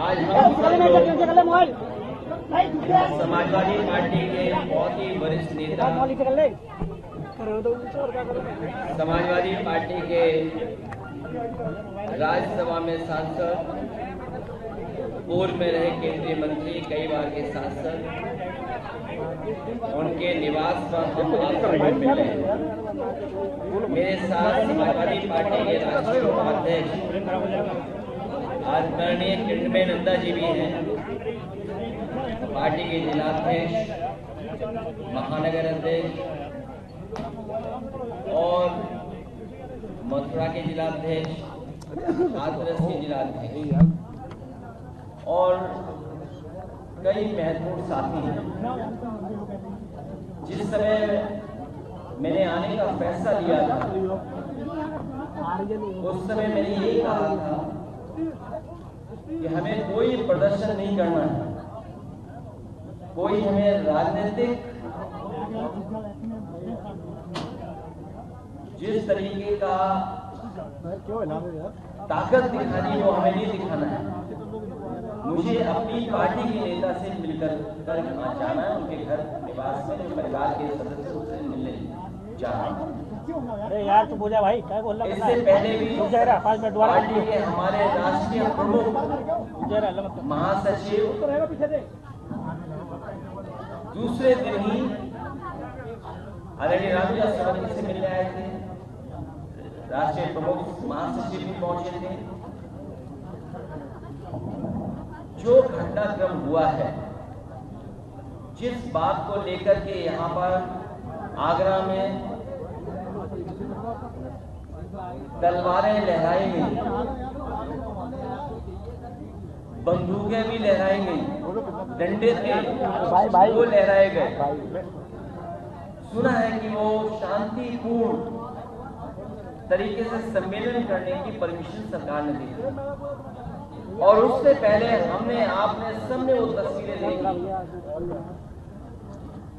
आज हम सब लोग समाजवादी पार्टी के बहुत ही वरिष्ठ नेता, समाजवादी पार्टी के राज्यसभा में सांसद, पूर्व में रहे केंद्रीय मंत्री, कई बार के सांसद, उनके निवास पर हम आप मिले। मेरे साथ समाजवादी पार्टी के राष्ट्रीय उपाध्यक्ष आदरणीय किरणमय नंदा जी भी हैं, पार्टी के जिलाध्यक्ष, महानगर अध्यक्ष और मथुरा के जिलाध्यक्ष, हाथरस के जिलाध्यक्ष और कई महत्वपूर्ण साथी हैं। जिस समय मैंने आने का फैसला लिया था, उस समय मैंने यही कहा था कि हमें कोई प्रदर्शन नहीं करना है, कोई हमें राजनीतिक जिस तरीके का ताकत दिखानी वो हमें नहीं दिखाना है। मुझे अपनी पार्टी के नेता से मिलकर जाना है, उनके घर निवास में परिवार के सदस्यों से मिलने जाना। अरे यार तू बोला भाई क्या बोल रहा है। इससे पहले भी पार्टी के हमारे राष्ट्रीय प्रमुख महासचिव दूसरे दिन ही आदरणीय रामविलास सावंत से मिलने आए थे। राष्ट्रीय प्रमुख महासचिव भी पहुंचे थे। जो घटनाक्रम हुआ है, जिस बात को लेकर के यहाँ पर आगरा में तलवारें लहराई गई, बंदूकें भी लहराई गई, डंडे थे वो लहराए गए। सुना है कि वो शांतिपूर्ण तरीके से सम्मेलन करने की परमिशन सरकार ने दी, और उससे पहले आपने सबने वो तस्वीरें देखी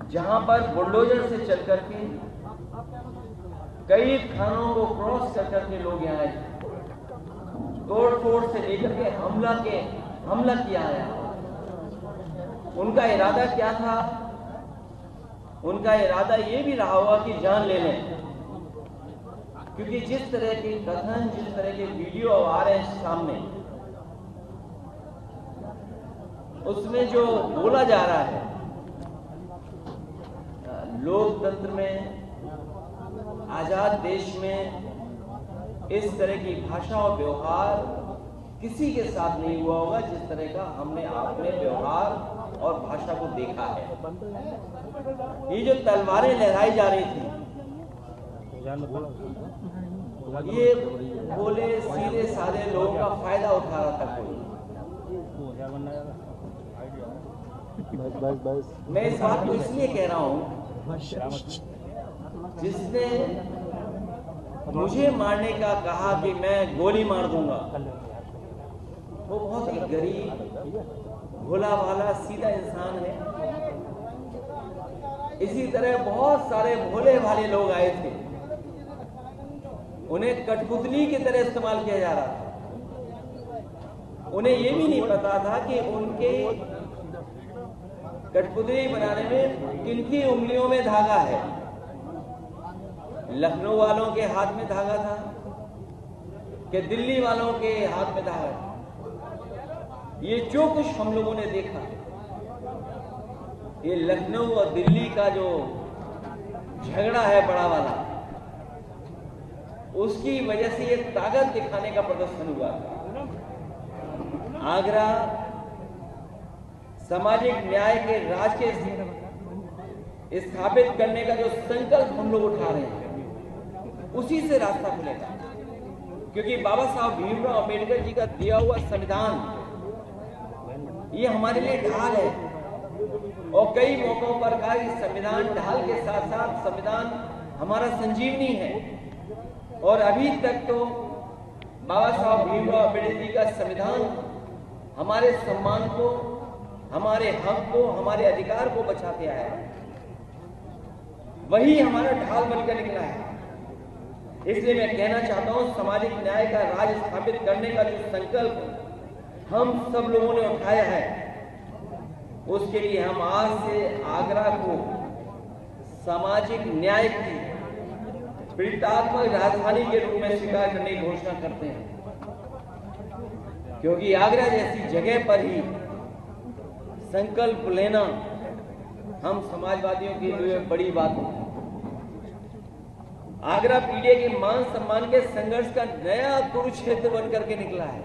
जहां पर बुलडोजर से चल करके कई थानों को क्रॉस कर करके लोग यहाँ आए, तोड़ फोड़ से लेकर के हमला किया है। उनका इरादा क्या था? उनका इरादा ये भी रहा होगा कि जान ले लें, क्योंकि जिस तरह के कथन, जिस तरह के वीडियो आ रहे हैं सामने, उसमें जो बोला जा रहा है, लोकतंत्र में, आजाद देश में इस तरह की भाषा और व्यवहार किसी के साथ नहीं हुआ होगा जिस तरह का हमने आपने व्यवहार और भाषा को देखा है। ये जो तलवारें लहराई जा रही थी, ये भोले सीधे साधे लोगों का फायदा उठा रहा था कोई। मैं इस बात को इसलिए कह रहा हूं, जिसने मुझे मारने का कहा कि मैं गोली मार दूंगा, वो बहुत ही गरीब, भोला भाला, सीधा इंसान है। इसी तरह बहुत सारे भोले भाले लोग आए थे, उन्हें कठपुतली की तरह इस्तेमाल किया जा रहा था। उन्हें ये भी नहीं पता था कि उनके कठपुतली बनाने में किनकी उंगलियों में धागा है। लखनऊ वालों के हाथ में धागा था कि दिल्ली वालों के हाथ में धागा था। ये जो कुछ हम लोगों ने देखा, ये लखनऊ और दिल्ली का जो झगड़ा है बड़ा वाला, उसकी वजह से ये ताकत दिखाने का प्रदर्शन हुआ। आगरा सामाजिक न्याय के राज के स्थापित करने का जो संकल्प हम लोग उठा रहे हैं, उसी से रास्ता खुलेगा। क्योंकि बाबा साहब भीमराव अम्बेडकर जी का दिया हुआ संविधान, ये हमारे लिए ढाल है। और कई मौकों पर कहा कि संविधान ढाल के साथ साथ संविधान हमारा संजीवनी है। और अभी तक तो बाबा साहब भीमराव अम्बेडकर जी का संविधान हमारे सम्मान को, हमारे हक को, हमारे अधिकार को बचाते आया है। वही हमारा ढाल बनकर निकला है। इसलिए मैं कहना चाहता हूं, सामाजिक न्याय का राज स्थापित करने का जो संकल्प हम सब लोगों ने उठाया है, उसके लिए हम आज से आगरा को सामाजिक न्याय की पीड़ितात्मक राजधानी के रूप में स्वीकार करने की घोषणा करते हैं, क्योंकि आगरा जैसी जगह पर ही संकल्प लेना हम समाजवादियों के लिए बड़ी बात है। आगरा पीढ़ी के मान सम्मान के संघर्ष का नया कुरुक्षेत्र बन करके निकला है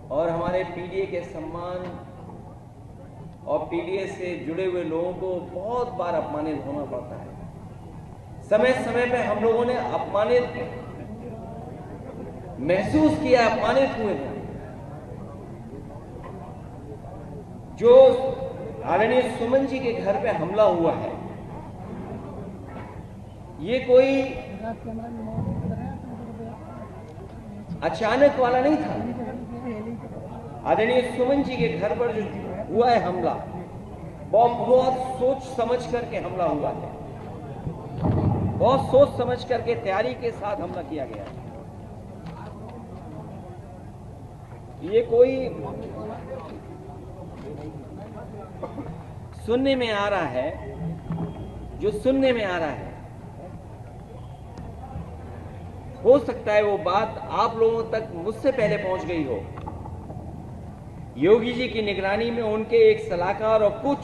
और हमारे पीडीए के सम्मान और पीडीए से जुड़े हुए लोगों को बहुत बार अपमानित होना पड़ता है। समय समय पे हम लोगों ने अपमानित महसूस किया, अपमानित हुए हैं। जो आदरणीय सुमन जी के घर पे हमला हुआ है, ये कोई अचानक वाला नहीं था। आदरणीय सुमन जी के घर पर जो हुआ है हमला, बहुत सोच समझ करके हमला हुआ है, बहुत सोच समझ करके तैयारी के साथ हमला किया गया है। ये कोई सुनने में आ रहा है, जो सुनने में आ रहा है, हो सकता है वो बात आप लोगों तक मुझसे पहले पहुंच गई हो। योगी जी की निगरानी में उनके एक सलाहकार और कुछ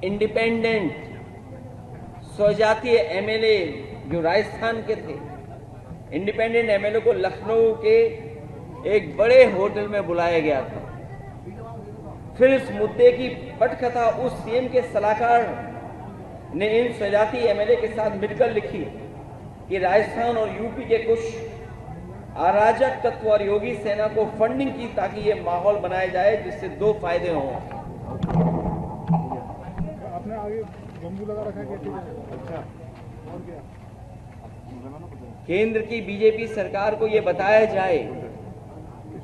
इंडिपेंडेंट स्वजातीय एमएलए जो राजस्थान के थे, इंडिपेंडेंट एमएलए को लखनऊ के एक बड़े होटल में बुलाया गया था। फिर इस मुद्दे की पटकथा उस सीएम के सलाहकार ने इन स्वजातीय एमएलए के साथ मिलकर लिखी कि राजस्थान और यूपी के कुछ अराजक तत्व और योगी सेना को फंडिंग की ताकि ये माहौल बनाया जाए जिससे दो फायदे हों। आपने आगे बम्बू लगा रखा है क्या? अच्छा, और क्या? केंद्र की बीजेपी सरकार को ये बताया जाए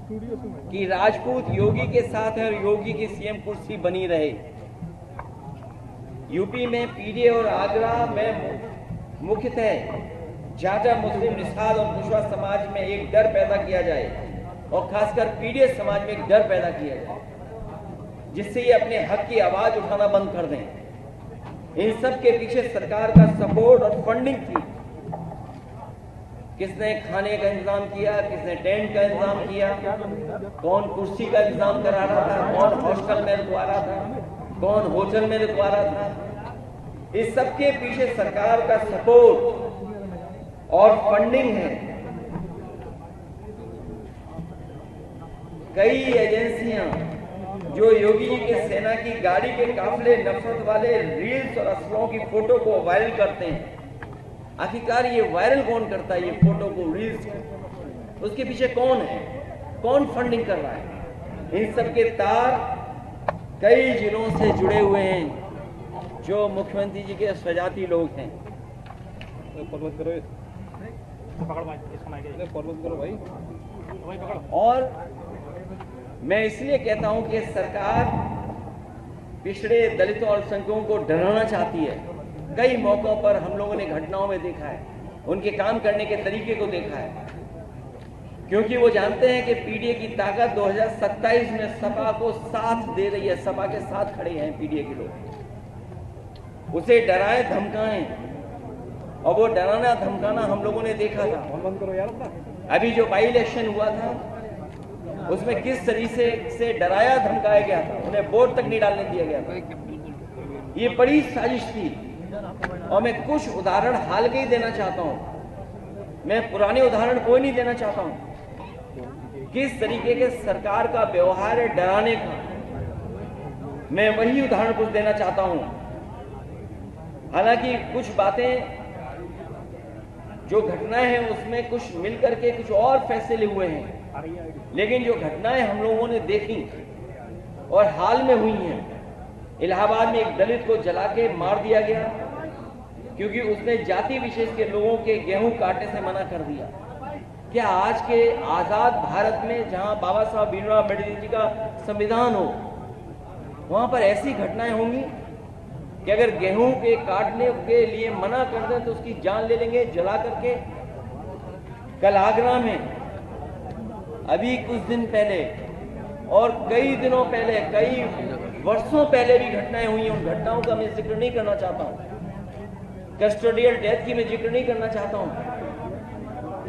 कि राजपूत योगी के साथ है और योगी की सीएम कुर्सी बनी रहे। यूपी में पीडीए और आगरा में मुख्यतः जाटा मुस्लिम निषाद और कुशवाहा समाज में एक डर पैदा किया जाए और खासकर पीडीए समाज में एक डर पैदा किया जाए जिससे ये अपने हक की आवाज उठाना बंद कर दें। इन सब के पीछे सरकार का सपोर्ट और फंडिंग थी। किसने खाने का इंतजाम किया, किसने टेंट का इंतजाम किया, कौन कुर्सी का इंतजाम करा रहा था, कौन हॉस्टल में रुकवा रहा था, कौन होटल में रुकवा रहा था, इस सब के पीछे सरकार का सपोर्ट और फंडिंग है। कई एजेंसियां जो योगी जी के सेना की गाड़ी के काफिले नफरत वाले रील्स और असलों की फोटो को वायरल करते हैं। आखिरकार ये वायरल कौन करता है, ये फोटो को, रील्स को? उसके पीछे कौन है, कौन फंडिंग कर रहा है? इन सब के तार कई जिलों से जुड़े हुए हैं जो मुख्यमंत्री जी के स्वजाती लोग हैं। पर्वत करो, पर्वत करो भाई, पकड़। और मैं इसलिए कहता हूं कि सरकार पिछड़े दलितों और अल्पसंख्यकों को डराना चाहती है। कई मौकों पर हम लोगों ने घटनाओं में देखा है, उनके काम करने के तरीके को देखा है, क्योंकि वो जानते हैं कि पीडीए की ताकत 2027 में सपा को साथ दे रही है। सपा के साथ खड़े हैं पीडीए के लोग, उसे डराए धमकाएं, और वो डराना धमकाना हम लोगों ने देखा था। बंद करो यार। अभी जो बाई इलेक्शन हुआ था उसमें किस तरीके से डराया धमकाया गया था, उन्हें वोट तक नहीं डालने दिया गया था। ये बड़ी साजिश थी। और मैं कुछ उदाहरण हाल के ही देना चाहता हूं, मैं पुराने उदाहरण कोई नहीं देना चाहता हूं। किस तरीके के सरकार का व्यवहार है डराने का, मैं वही उदाहरण कुछ देना चाहता हूं। हालांकि कुछ बातें जो घटनाएं हैं उसमें कुछ मिलकर के कुछ और फैसले हुए हैं, लेकिन जो घटनाएं हम लोगों ने देखी और हाल में हुई हैं, इलाहाबाद में एक दलित को जला के मार दिया गया क्योंकि उसने जाति विशेष के लोगों के गेहूं काटने से मना कर दिया। क्या आज के आजाद भारत में जहां बाबा साहब भीमराव अम्बेडकर जी का संविधान हो, वहां पर ऐसी घटनाएं होंगी कि अगर गेहूं के काटने के लिए मना कर दें तो उसकी जान ले लेंगे जला करके? कल आगरा में अभी कुछ दिन पहले और कई दिनों पहले, कई वर्षों पहले भी घटनाएं हुई। उन घटनाओं का मैं जिक्र नहीं करना चाहता हूं, कस्टोडियल डेथ की मैं जिक्र नहीं करना चाहता हूं,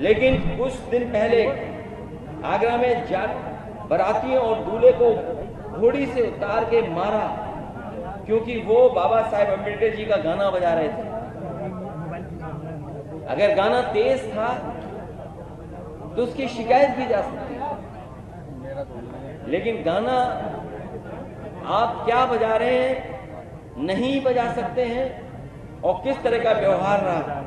लेकिन कुछ दिन पहले आगरा में बारातियों और दूल्हे को घोड़ी से उतार के मारा क्योंकि वो बाबा साहेब अम्बेडकर जी का गाना बजा रहे थे। अगर गाना तेज था तो उसकी शिकायत की जा सकती है, लेकिन गाना आप क्या बजा रहे हैं नहीं बजा सकते हैं। और किस तरह का व्यवहार रहा।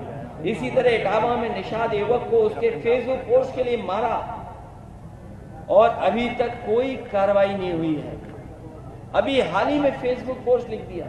इसी तरह इटावा में निषाद युवक को उसके फेसबुक पोस्ट के लिए मारा और अभी तक कोई कार्रवाई नहीं हुई है। अभी हाल ही में फेसबुक पोस्ट लिख दिया